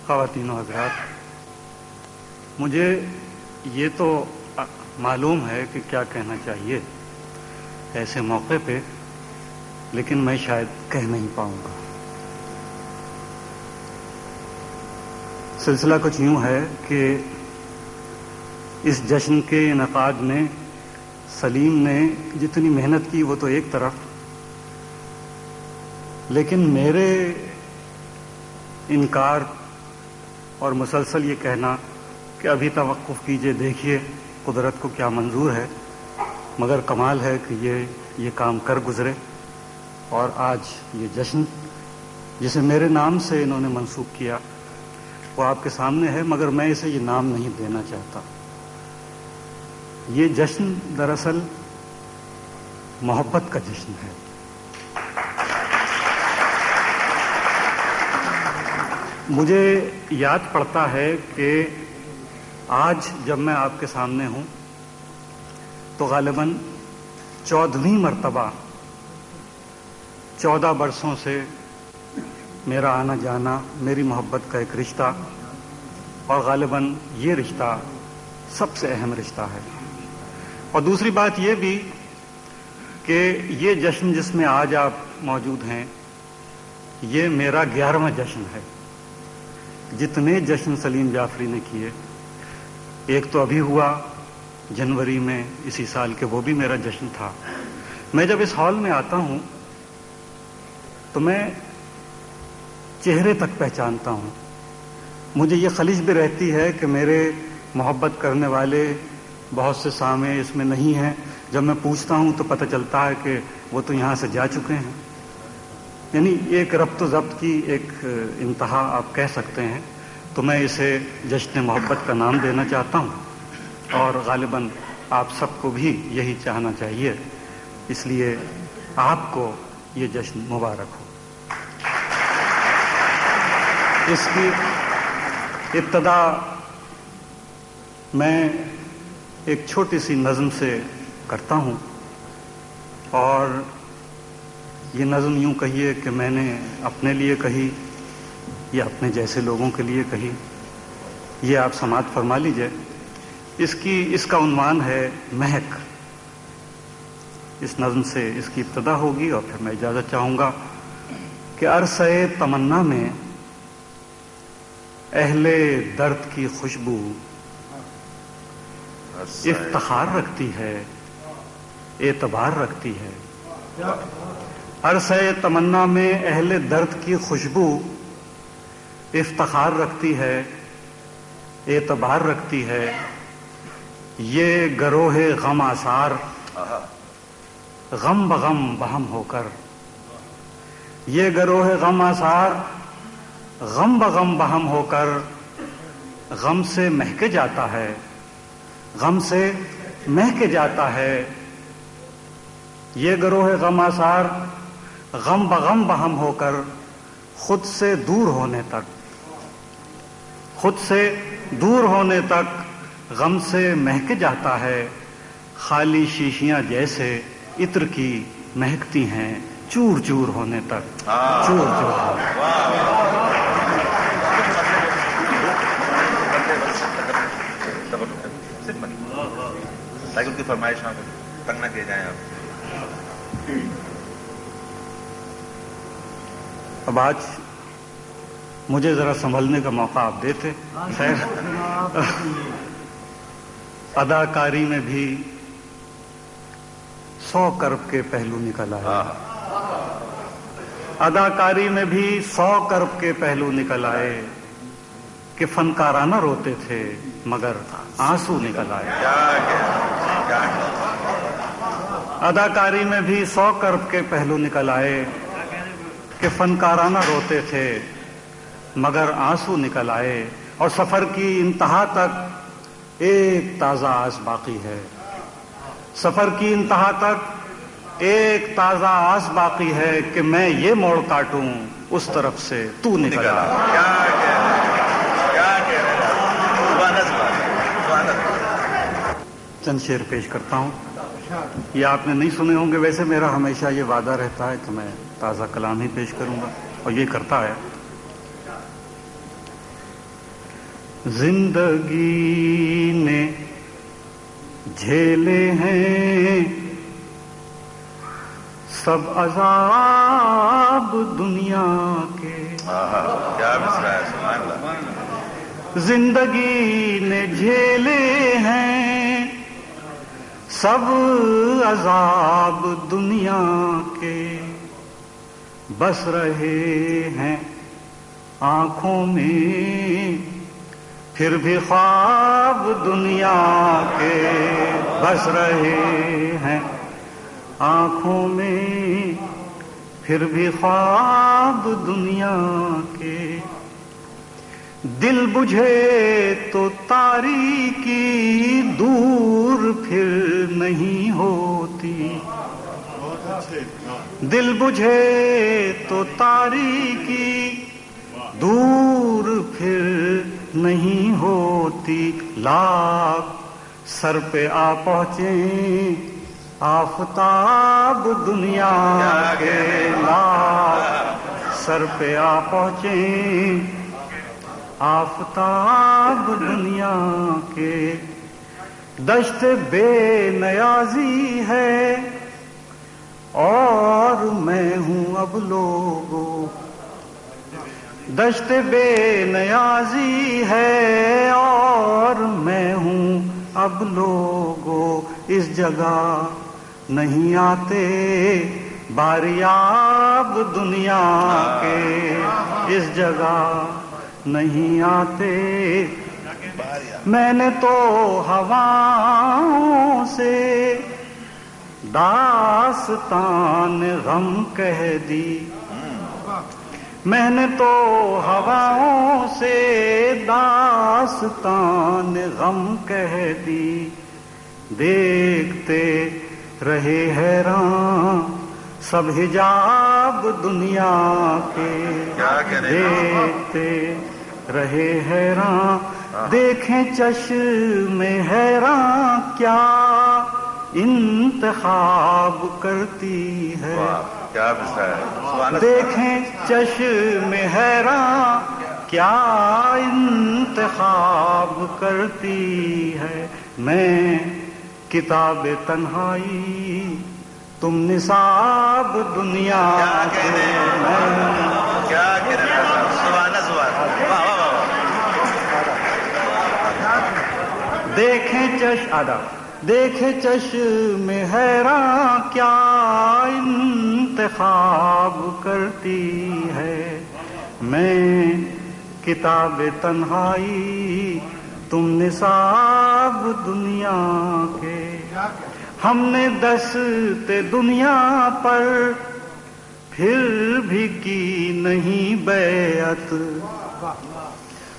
خواتین و حضرات، مجھے یہ تو معلوم ہے کہ کیا کہنا چاہیے ایسے موقع پہ، لیکن میں شاید کہہ نہیں پاؤں گا۔ سلسلہ کچھ یوں ہے کہ اس جشن کے انعقاد میں سلیم نے جتنی محنت کی وہ تو ایک طرف، لیکن میرے انکار اور مسلسل یہ کہنا کہ ابھی توقف کیجئے، دیکھیے قدرت کو کیا منظور ہے، مگر کمال ہے کہ یہ کام کر گزرے، اور آج یہ جشن جسے میرے نام سے انہوں نے منسوب کیا وہ آپ کے سامنے ہے، مگر میں اسے یہ نام نہیں دینا چاہتا۔ یہ جشن دراصل محبت کا جشن ہے۔ مجھے یاد پڑتا ہے کہ آج جب میں آپ کے سامنے ہوں تو غالباً 14ویں مرتبہ 14 برسوں سے میرا آنا جانا، میری محبت کا ایک رشتہ، اور غالباً یہ رشتہ سب سے اہم رشتہ ہے۔ اور دوسری بات یہ بھی کہ یہ جشن جس میں آج آپ موجود ہیں یہ میرا 11واں جشن ہے۔ جتنے جشن سلیم جعفری نے کیے، ایک تو ابھی ہوا جنوری میں اسی سال کے، وہ بھی میرا جشن تھا۔ میں جب اس ہال میں آتا ہوں تو میں چہرے تک پہچانتا ہوں۔ مجھے یہ خلش بھی رہتی ہے کہ میرے محبت کرنے والے بہت سے سامع اس میں نہیں ہیں۔ جب میں پوچھتا ہوں تو پتہ چلتا ہے کہ وہ تو یہاں سے جا چکے ہیں۔ یعنی ایک ربط و ضبط کی ایک انتہا آپ کہہ سکتے ہیں۔ تو میں اسے جشن محبت کا نام دینا چاہتا ہوں، اور غالباً آپ سب کو بھی یہی چاہنا چاہیے، اس لیے آپ کو یہ جشن مبارک ہو۔ اس کی ابتدا میں ایک چھوٹی سی نظم سے کرتا ہوں، اور یہ نظم یوں کہیے کہ میں نے اپنے لیے کہی یا اپنے جیسے لوگوں کے لیے کہی، یہ آپ سماعت فرما لیجئے۔ اس کا عنوان ہے مہک۔ اس نظم سے اس کی ابتدا ہوگی، اور پھر میں اجازت چاہوں گا کہ عرصۂ تمنا میں اہل درد کی خوشبو افتخار رکھتی ہے، اعتبار رکھتی ہے۔ عرصۂ تمنا میں اہل درد کی خوشبو افتخار رکھتی ہے، اعتبار رکھتی ہے۔ یہ گروہ غم آثار غم بغم بہم ہو کر، یہ گروہ غم آثار غم بغم بہم ہو کر غم سے مہکے جاتا ہے، غم سے مہکے جاتا ہے۔ یہ گروہ غم آثار غم بغم بہم ہو کر خود سے دور ہونے تک، خود سے دور ہونے تک غم سے مہک جاتا ہے۔ خالی شیشیاں جیسے عطر کی مہکتی ہیں چور چور ہونے تک، چور چور۔ تاکہ ان کی فرمائش تنگ نہ کیے جائیں آپ۔ اب آج مجھے ذرا سنبھلنے کا موقع آپ دیتے۔ خیر، اداکاری میں بھی 100 کرب کے پہلو نکل آئے، اداکاری میں بھی 100 کرب کے پہلو نکل آئے، کہ فنکارانہ روتے تھے مگر آنسو نکل آئے۔ اداکاری میں بھی 100 کرب کے پہلو نکل آئے، کہ فنکارانہ روتے تھے مگر آنسو نکل آئے۔ اور سفر کی انتہا تک ایک تازہ آس باقی ہے، سفر کی انتہا تک ایک تازہ آس باقی ہے، کہ میں یہ موڑ کاٹوں اس طرف سے تو نکل آئے۔ چند شعر پیش کرتا ہوں، یہ آپ نے نہیں سنے ہوں گے، ویسے میرا ہمیشہ یہ وعدہ رہتا ہے کہ میں تازہ کلام ہی پیش کروں گا، اور یہ کرتا ہے۔ زندگی نے جھیلے ہیں سب عذاب دنیا کے. کیا مصرع ہے، سبحان اللہ. زندگی نے جھیلے ہیں سب عذاب دنیا کے، بس رہے ہیں آنکھوں میں پھر بھی خواب دنیا کے، بس رہے ہیں آنکھوں میں پھر بھی خواب دنیا کے. دل بجھے تو تاریکی دور پھر نہیں ہوتی، دل بجھے تو تاریکی دور پھر نہیں ہوتی. لاکھ سر پہ آ پہنچے آفتاب دنیا کے، لاکھ سر پہ آ پہنچے آفتاب دنیا کے. دشت بے نیازی ہے اور میں ہوں اب لوگوں، دشت بے نیازی ہے اور میں ہوں اب لوگوں. اس جگہ نہیں آتے باریاب دنیا کے، اس جگہ نہیں آتے. میں نے تو ہواؤں سے داستان غم کہہ دی، میں نے تو ہواؤں سے داستان غم کہہ دی. دیکھتے رہے حیران سب حجاب دنیا کے، دیکھتے رہے حیران دیکھیں چشم حیران کیا انتخاب کرتی ہے. کیا مصرع ہے، دیکھیں چشم حیران کیا انتخاب کرتی ہے. میں کتاب تنہائی تم نصاب دنیا کے، کیا کہنا ہے، سبحان اللہ. دیکھیں چشم حیران کیا انتخاب کرتی ہے. میں کتاب تنہائی تم نصاب دنیا کے. ہم نے دست دنیا پر پھر بھی کی نہیں بیعت،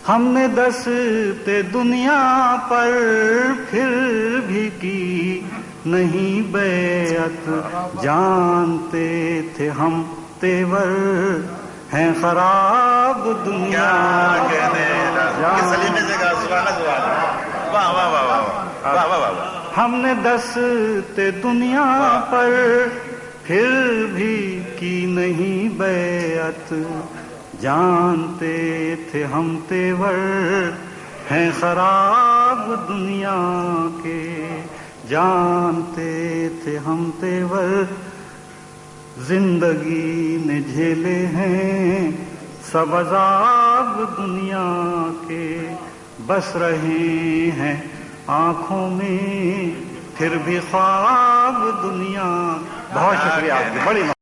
ہم نے دست دنیا پر پھر بھی کی نہیں بیعت. جانتے تھے ہم تیور ہیں خراب دنیا کے. ہم نے دست دنیا پر پھر بھی کی نہیں بیعت. جانتے تھے ہم تیور ہیں خراب دنیا کے، جانتے تھے ہم تیور. زندگی نے جھیلے ہیں سب عذاب دنیا کے، بس رہے ہیں آنکھوں میں پھر بھی خواب دنیا. بہت شکریہ آپ کی، بڑی